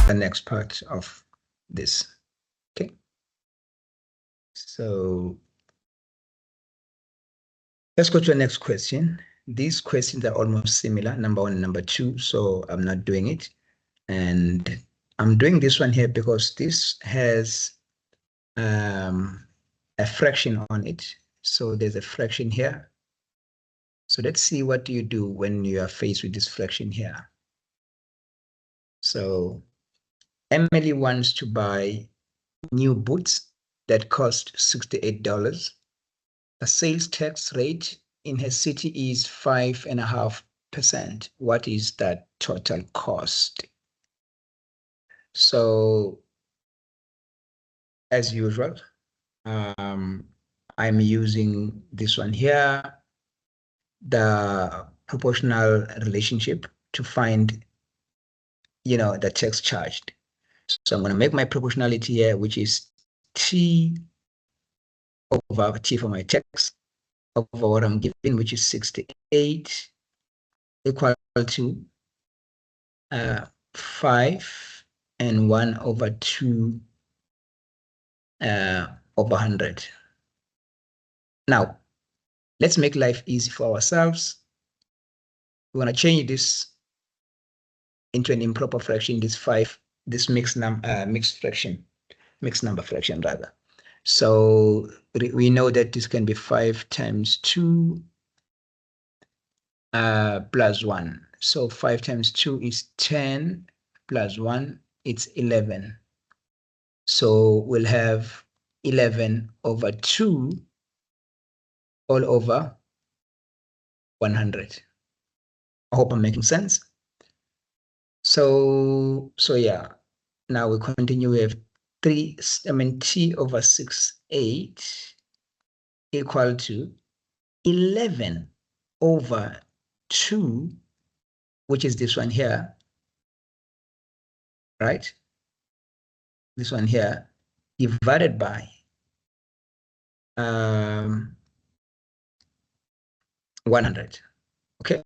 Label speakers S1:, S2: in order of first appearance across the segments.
S1: the next part of this. Okay. So let's go to the next question. These questions are almost similar, number 1 and number 2, so I'm not doing it. And I'm doing this one here because this has a fraction on it. So there's a fraction here. So let's see what do you do when you are faced with this fraction here. So Emily wants to buy new boots that cost $68. The sales tax rate in her city is 5.5%. What is that total cost? So as usual, I'm using this one here, the proportional relationship, to find, the tax charged. So I'm going to make my proportionality here, which is T over T for my tax over what I'm given, which is 68, equal to 5 and 1 over 2 over 100. Now, let's make life easy for ourselves. We want to change this into an improper fraction, this mixed number fraction rather. So we know that this can be 5 times 2 plus 1. So 5 times 2 is 10 plus 1, it's 11. So we'll have 11 over 2 all over 100. I hope I'm making sense. So yeah, now we continue. We have T over 68 equal to 11 over 2, which is this one here, right? This one here, divided by 100. Okay.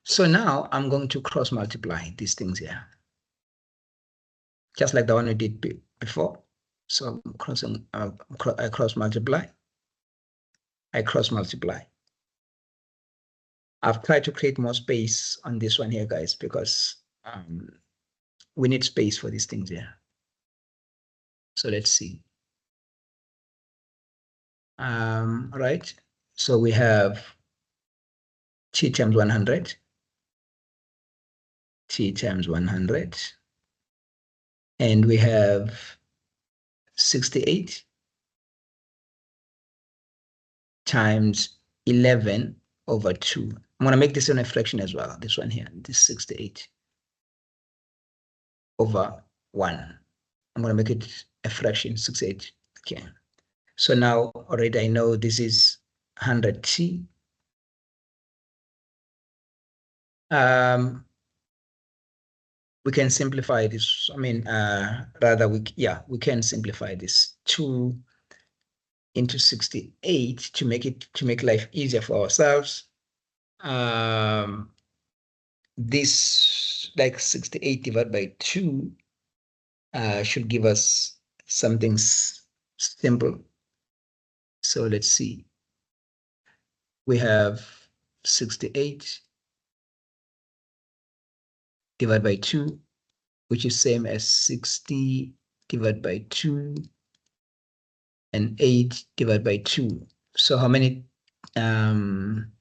S1: So now I'm going to cross multiply these things here, just like the one we did before. So I cross multiply. I cross multiply. I've tried to create more space on this one here, guys, because we need space for these things here. So let's see. Right. So we have T times 100. T times 100. And we have 68 times 11 over 2. I'm going to make this in a fraction as well. This one here, this 68 over 1. I'm going to make it a fraction, 68. Okay. So now already I know this is 100T. We can simplify this. I mean, rather, we can simplify this. 2 into 68 to make life easier for ourselves. This, like 68 divided by 2, should give us something simple. So let's see. We have 68 divided by 2, which is same as 60 divided by 2 and 8 divided by 2. So how many 2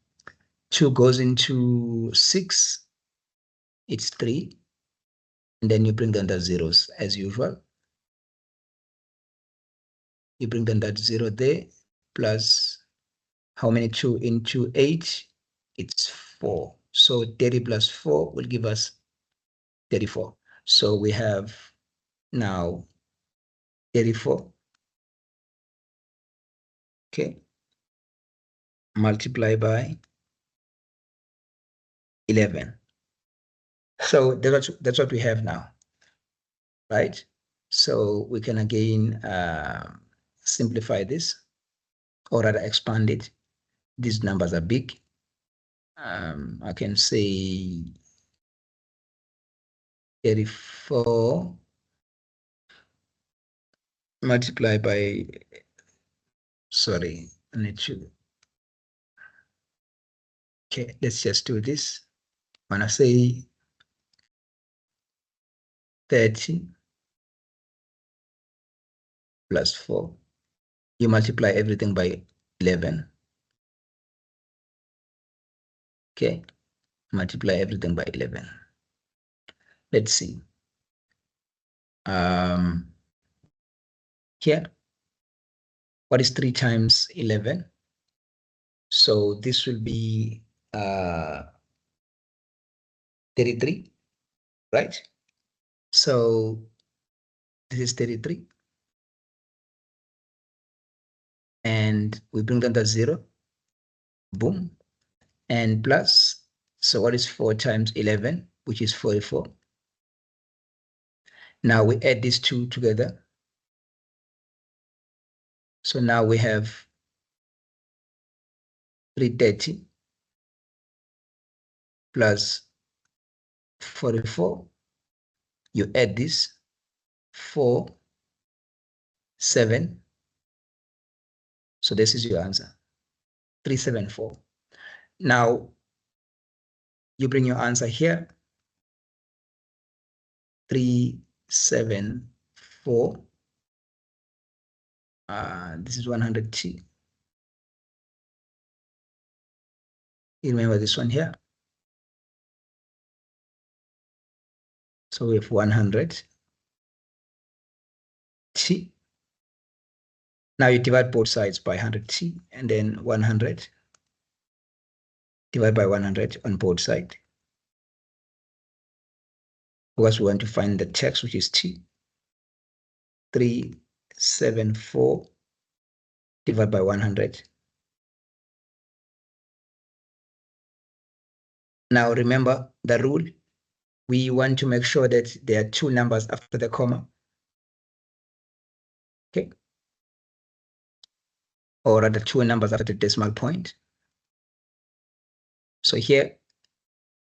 S1: goes into 6? It's 3. And then you bring down the zeros as usual. You bring down that 0 there, plus how many 2 into 8? It's 4. So 30 plus 4 will give us 34. So we have now 34. Okay. Multiply by 11. So that's what we have now, right? So we can again simplify this, or rather expand it. These numbers are big. I can say 34 4 multiply by, sorry, I need to, okay, let's just do this. When I say 30 plus 4, you multiply everything by 11. Okay, multiply everything by 11. Let's see. Here, what is 3 times 11? So this will be 33, right? So this is 33. And we bring down the 0. Boom. And plus, so what is 4 times 11, which is 44? Now we add these two together. So now we have 330 plus 44. You add this, 4, 7. So this is your answer, 374. Now you bring your answer here, 374. This is 100T. You remember this one here. So we have 100T. Now you divide both sides by 100T, and then 100 divided by 100 on both sides. Because we want to find the text, which is T. 374 divided by 100. Now remember the rule. We want to make sure that there are two numbers after the comma. Okay. Or rather, two numbers after the decimal point. So here,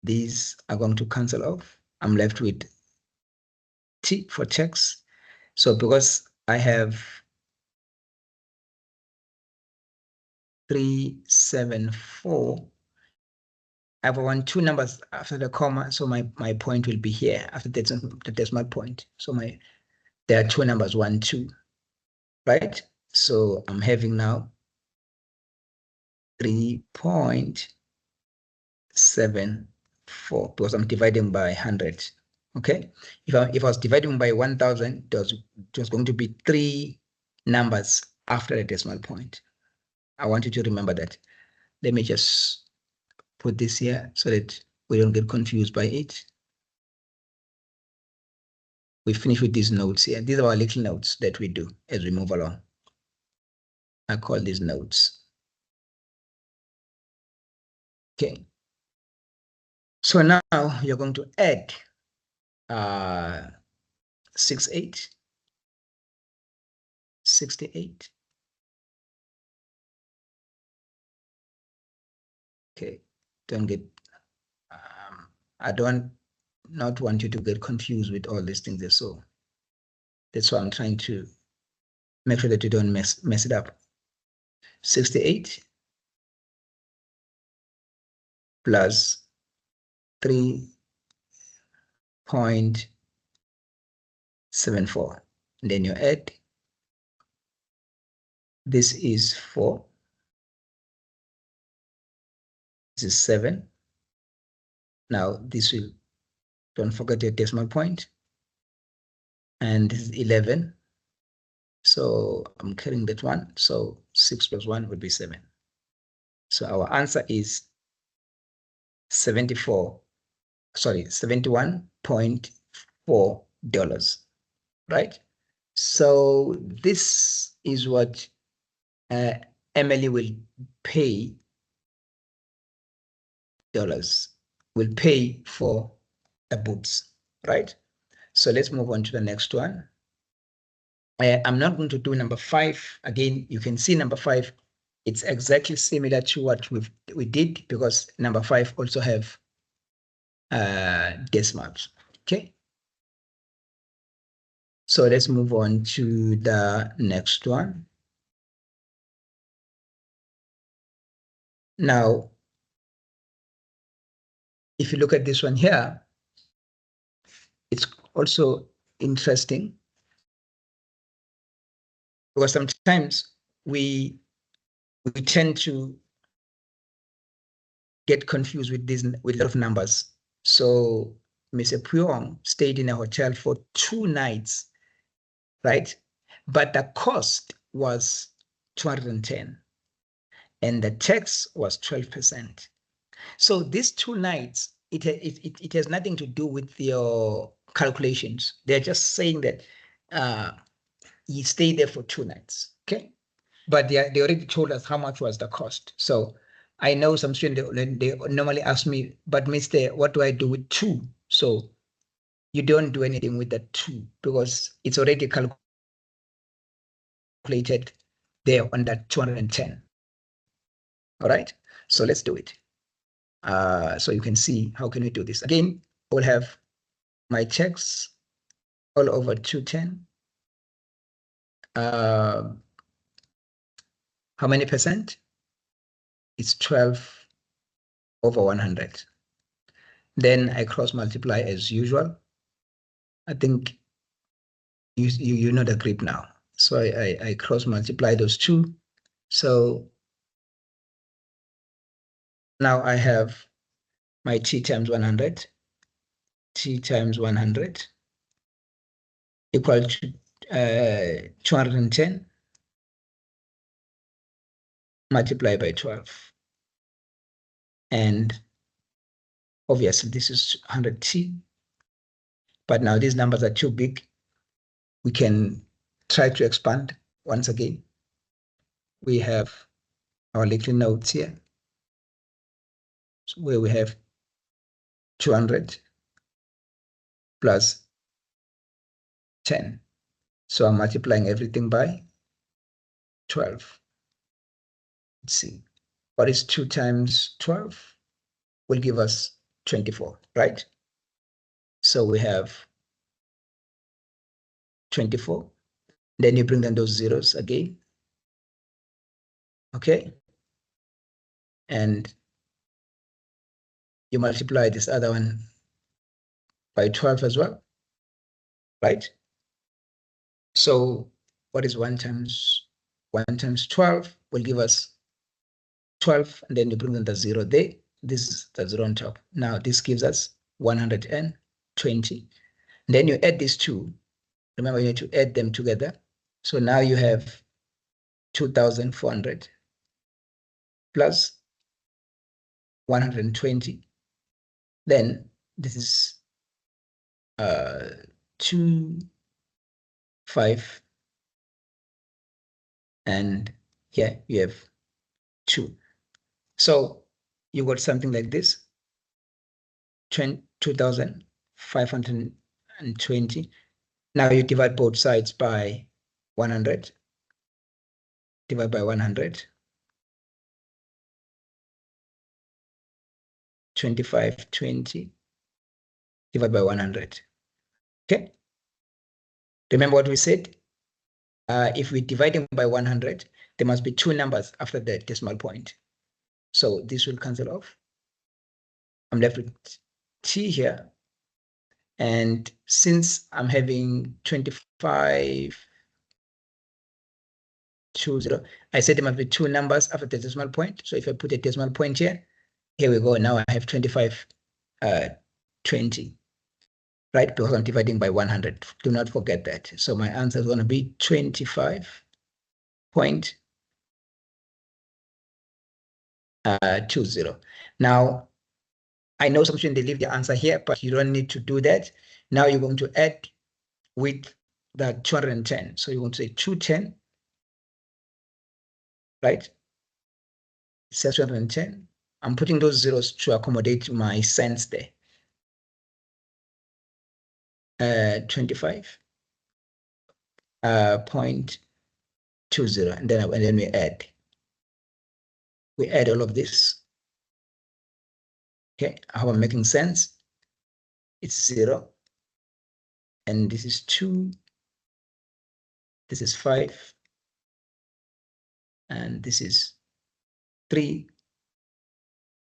S1: these are going to cancel off. I'm left with T for text. So because I have 374, I want two numbers after the comma, so my point will be here after the decimal point. So there are two numbers, 1, 2, right? So I'm having now 3.74 because I'm dividing by 100. Okay, if I was dividing by 1,000, there's going to be 3 numbers after the decimal point. I want you to remember that. Let me just put this here so that we don't get confused by it. We finish with these notes here. These are our little notes that we do as we move along. I call these notes. Okay. So now you're going to add 68, 68. Okay, don't get, I not want you to get confused with all these things. So that's why I'm trying to make sure that you don't mess it up. 68 plus 3.74. Then you add, this is 4. This is 7. Now this will, don't forget your decimal point. And this is 11. So I'm carrying that one. So 6 plus 1 would be 7. So our answer is 71.4 right? So this is what Emily will pay will pay for the boots, right? So let's move on to the next one. I'm not going to do number 5. Again, you can see number 5. It's exactly similar to what we did because number 5 also have decimals. Okay. So let's move on to the next one. Now, if you look at this one here, it's also interesting because sometimes we tend to get confused with a lot of numbers. So Mr. Pyong stayed in a hotel for 2 nights, right? But the cost was 210 and the tax was 12%. So these 2 nights, it has nothing to do with your calculations. They're just saying that you stay there for 2 nights, okay? But they already told us how much was the cost. So I know some students, they normally ask me, but Mr., what do I do with 2? So you don't do anything with the 2 because it's already calculated there on that 210. All right, so let's do it. So you can see how can we do this. Again, we'll have my checks all over 210. How many percent? It's 12 over 100. Then I cross multiply as usual. I think you know the grip now. So I cross multiply those two. So now I have my t times 100, t times 100 equal to 210 multiplied by 12. And obviously this is 100t, but now these numbers are too big. We can try to expand once again. We have our little notes here, where we have 200 plus 10. So I'm multiplying everything by 12. Let's see. What is 2 times 12? Will give us 24, right? So we have 24. Then you bring down those zeros again. Okay. And you multiply this other one by 12 as well, right? So what is 1 times 12 will give us 12, and then you bring in the 0 there. This is the 0 on top. Now this gives us 120. Then you add these two. Remember, you need to add them together. So now you have 2,400 plus 120. Then this is 2, 5, and here you have 2. So you got something like this, 2,520. Now you divide both sides by 100. Divide by 100. 2520 divided by 100. Okay. Remember what we said? If we're dividing by 100, there must be 2 numbers after the decimal point. So this will cancel off. I'm left with t here. And since I'm having 2520, I said there must be 2 numbers after the decimal point. So if I put a decimal point here we go. Now I have 2520, right? Because I'm dividing by 100. Do not forget that. So my answer is going to be 25.20. Now, I know some students, they leave the answer here, but you don't need to do that. Now you're going to add with the 210. So you're going to say 210, right? It says 210. I'm putting those zeros to accommodate my cents there. 25.20, and then we add. We add all of this. Okay, I hope I'm making sense. It's 0, and this is 2, This is 5. And this is 3.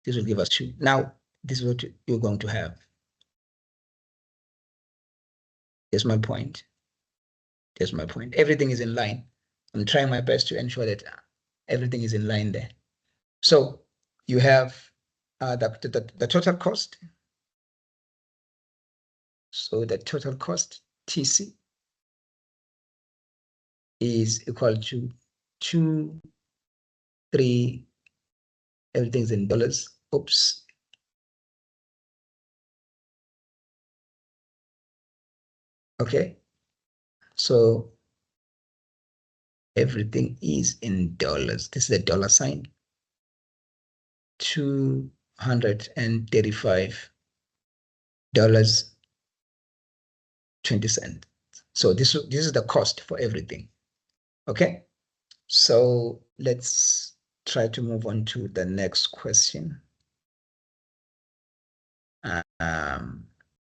S1: This will give us 2. Now, this is what you're going to have. Here's my point. Here's my point. Everything is in line. I'm trying my best to ensure that everything is in line there. So you have the total cost. So the total cost, TC, is equal to 2, 3, everything's in dollars. Oops. Okay. So everything is in dollars. This is a dollar sign. $235.20. So this is the cost for everything. Okay. So let's try to move on to the next question.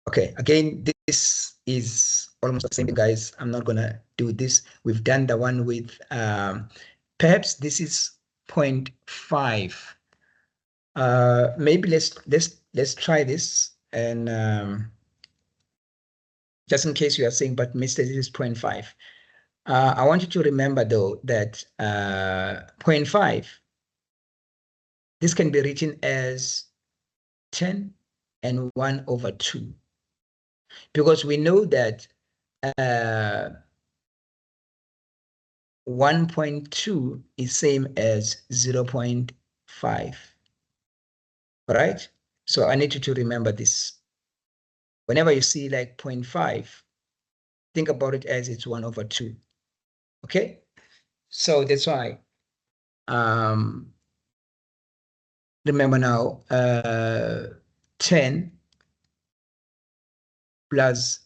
S1: Okay, again, this is almost the same thing, guys. I'm not gonna do this. We've done the one with perhaps this is 0.5. Maybe let's try this, and just in case you are saying, but Mr. This is 0.5. I want you to remember though that 0.5, this can be written as 10 and 1/2, because we know that 1.2 is same as 0.5, right? So I need you to remember this. Whenever you see like 0.5, think about it as it's 1/2. Okay, so that's why remember now 10 plus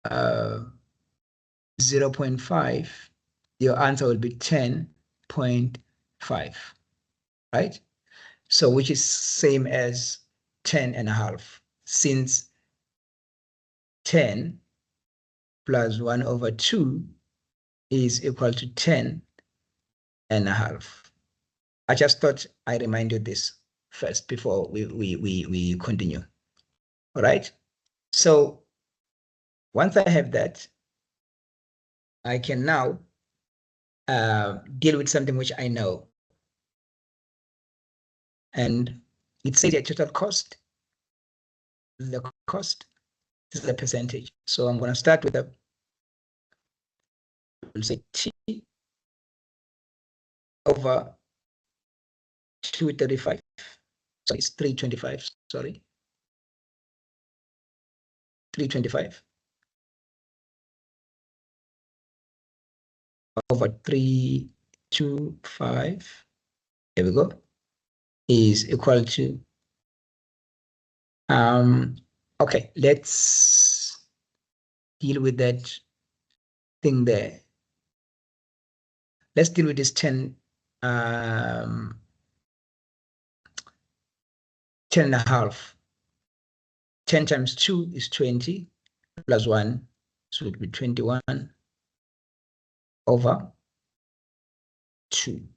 S1: 0.5, your answer will be 10.5, right? So which is same as 10.5, since 10 plus 1/2 is equal to 10.5. I just thought I remind you this first before we continue. All right. So once I have that, I can now deal with something which I know. And it says the total cost, the cost is the percentage. So I'm going to start with we'll say T over 235. So it's 325, sorry. 325 over 325, here we go, is equal to, okay, let's deal with that thing there. Let's deal with this 10, 10.5. 10 times 2 is 20, plus 1, so it would be 21 over 2,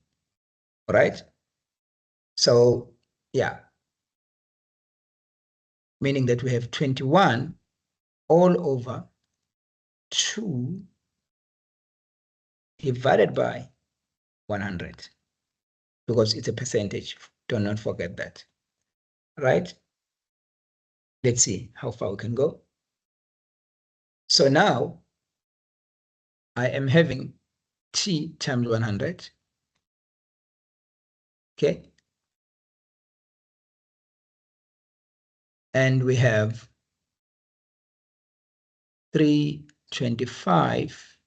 S1: all right? So, yeah, meaning that we have 21 all over 2 divided by 100, because it's a percentage. Do not forget that, right? Let's see how far we can go. So now I am having T times 100, okay? And we have 325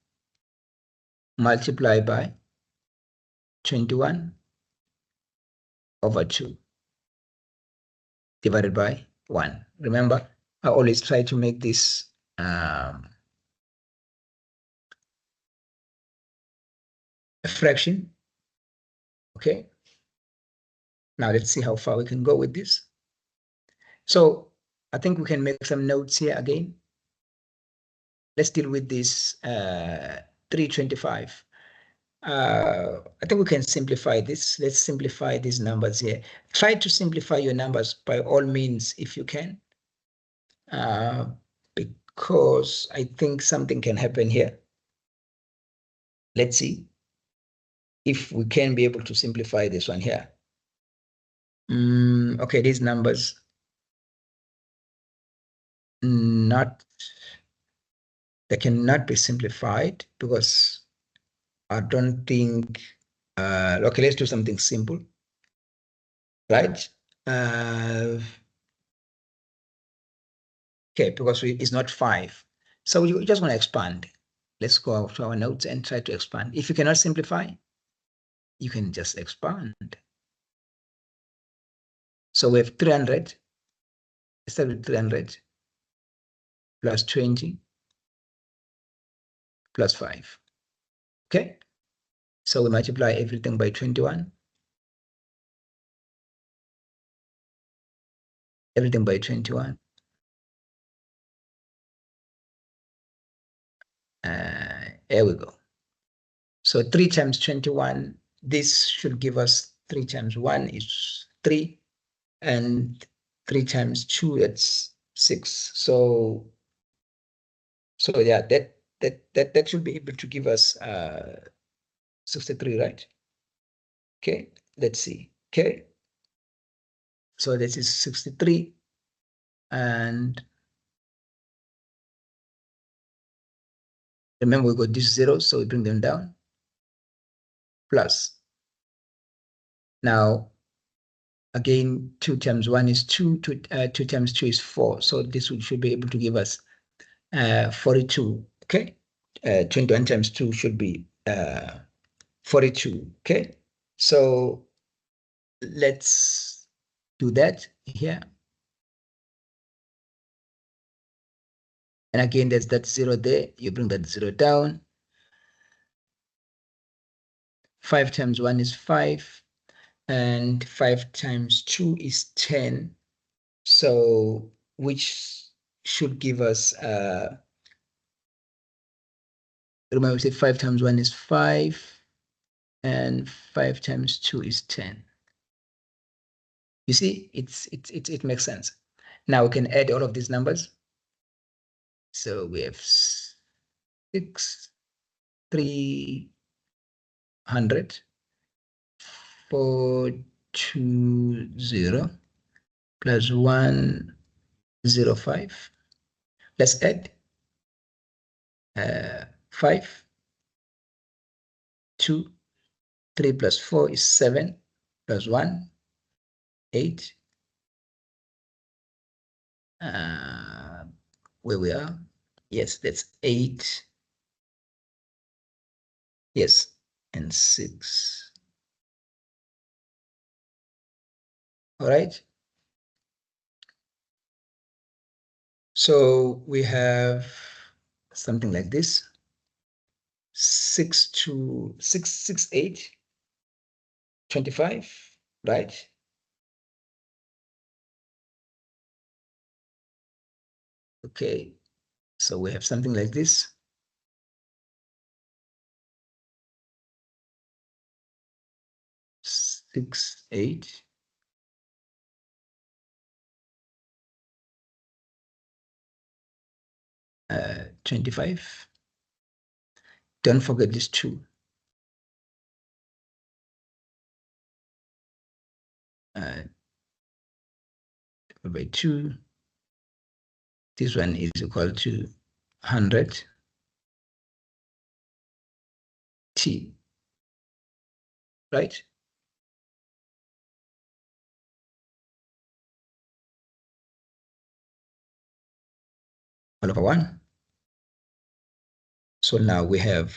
S1: multiplied by 21 over 2 divided by 1. Remember, I always try to make this a fraction, okay? Now let's see how far we can go with this. So I think we can make some notes here again. let's deal with this 325. I think we can simplify this. Let's simplify these numbers here. Try to simplify your numbers by all means if you can, because I think something can happen here. Let's see if we can be able to simplify this one here. Okay, these numbers they cannot be simplified because I don't think, okay, let's do something simple, right? Okay, because it's not 5. So you just want to expand. Let's go to our notes and try to expand. If you cannot simplify, you can just expand. So we have 300. Let's start with 300 plus 20 plus 5. Okay, so we multiply everything by 21. Everything by 21. Here we go. So 3 times 21, this should give us 3 times 1 is 3, and 3 times 2, it's 6. So yeah, that should be able to give us 63, right? Okay, let's see. Okay, so this is 63, and remember we got these zeros, so we bring them down, plus. Now again, 2 times 1 is 2, 2 times 2 is 4, so this should be able to give us 42. Okay, 21 times 2 should be 42. Okay, so let's do that here. And again, there's that 0 there. You bring that 0 down. 5 times 1 is 5, and 5 times 2 is 10. So which should give us, remember we said 5 times 1 is 5, and 5 times 2 is 10. You see, it makes sense. Now we can add all of these numbers. So we have 6,300, 420 plus 105. Let's add 5, 2, 3 plus 4 is 7, plus 1, 8. Where we are? Yes, that's 8. Yes, and 6. All right. So we have something like this. 6 to 6, 6, 8, 25, right? Okay, so we have something like this. 6, 8. Uh, 25. Don't forget this 2. By 2. This one is equal to 100 T, right? All over 1. So now we have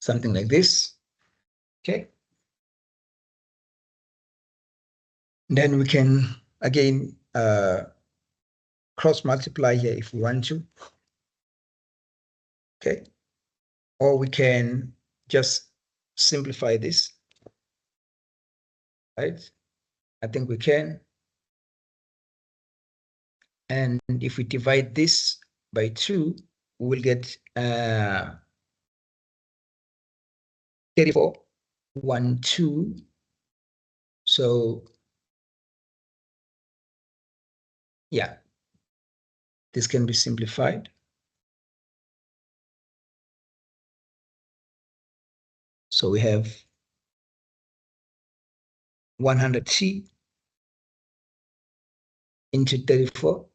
S1: something like this. Okay. Then we can again cross multiply here if we want to. Okay. Or we can just simplify this. Right? I think we can. And if we divide this by 2, we will get 34, 1, 2. So yeah, this can be simplified. So we have 100t into 34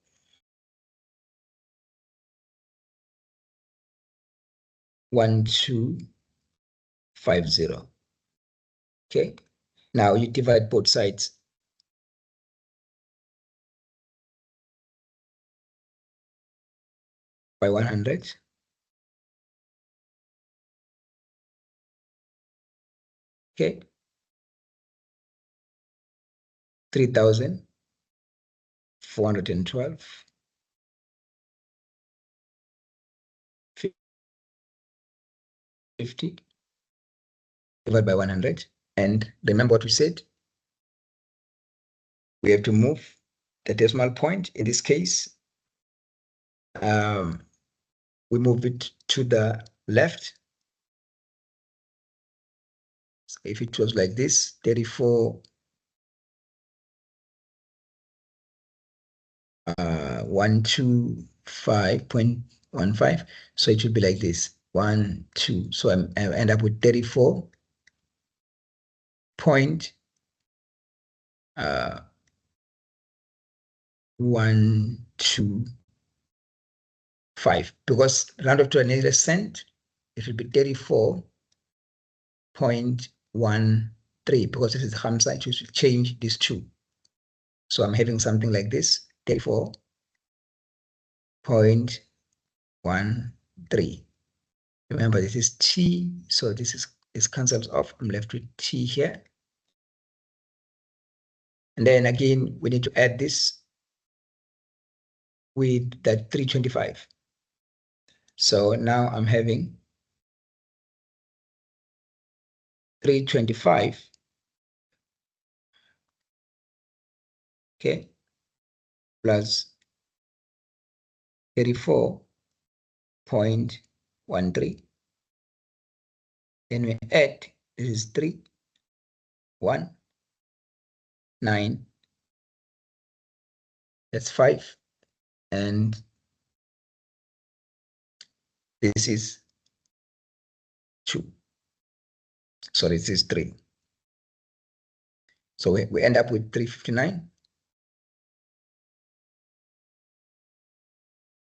S1: 1250. Okay, now you divide both sides by 100. Okay, 3,412. 50 divided by 100. And remember what we said? We have to move the decimal point. In this case, we move it to the left. So if it was like this, 34, 125.15. So it should be like this, 1, 2. So I end up with 34 point 125, because round up to a nearest cent, it will be 34.13, because this is Hamza, it should change these two. So I'm having something like this, 34.13. Remember, this is T, so this cancels off. I'm left with T here. And then again, we need to add this with that 325. So now I'm having 325, okay, plus 34.13. Then we add, this is 3, 1, 9, that's 5, and this is 2. Sorry, this is 3. So we end up with 359.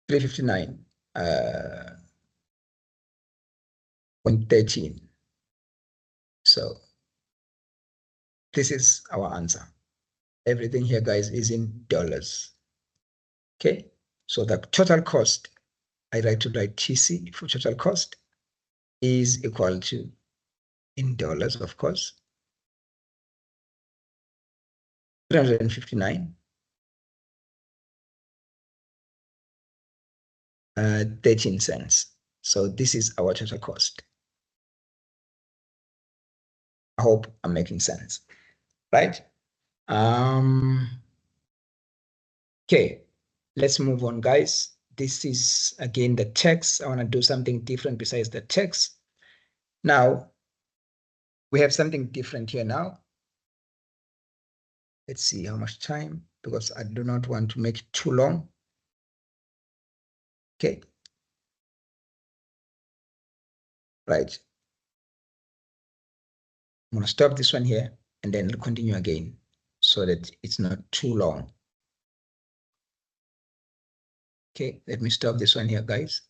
S1: 359, 0.13. So this is our answer. Everything here, guys, is in dollars. Okay, so the total cost, I like to write TC for total cost, is equal to, in dollars, of course, 359, 13 cents. So this is our total cost. I hope I'm making sense, right? Okay, let's move on, guys. This is, again, the text. I want to do something different besides the text. Now, we have something different here now. Let's see how much time, because I do not want to make it too long. Okay. Right. I'm going to stop this one here and then continue again so that it's not too long. Okay, let me stop this one here, guys.